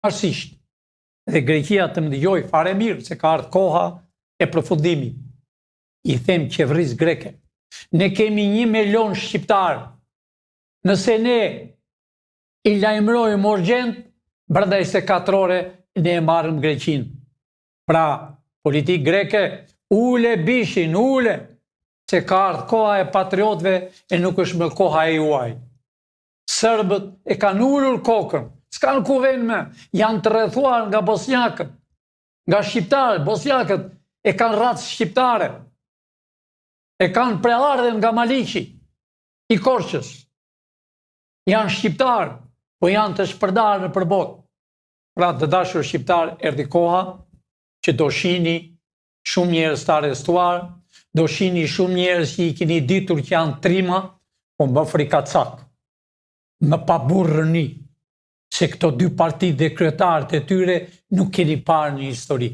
Arsisht, dhe Greqia të më dëgjoj fare mirë se ka ardhur koha e përfundimit. I them qeverisë greke, ne kemi 1 milion shqiptar. Nëse ne i lajmërojmë urgjent, brenda 24 ore ne e marrëm Greqinë. Pra, politikë greke, ule bishin, ule, se ka ardhur koha e patriotëve e nuk është më koha e juaj. Serbët e kanë ulur kokën, s'kan ku vend më, janë të rrethuar nga bosnjakët, nga shqiptarët, bosnjakët e kanë racë shqiptare, e kanë preardhen nga Maliqi, i Korçës. Janë shqiptarë, po janë të shpërndarë në përbot. Pra të dashur shqiptar, erdhi koha që do shihni shumë njerëz të arrestuar, do shihni shumë njerëz që i keni ditur që janë trima, po më frikacak, më paburrëni, se këto 2 partitë dhe kryetarët e tyre nuk keni parë në histori.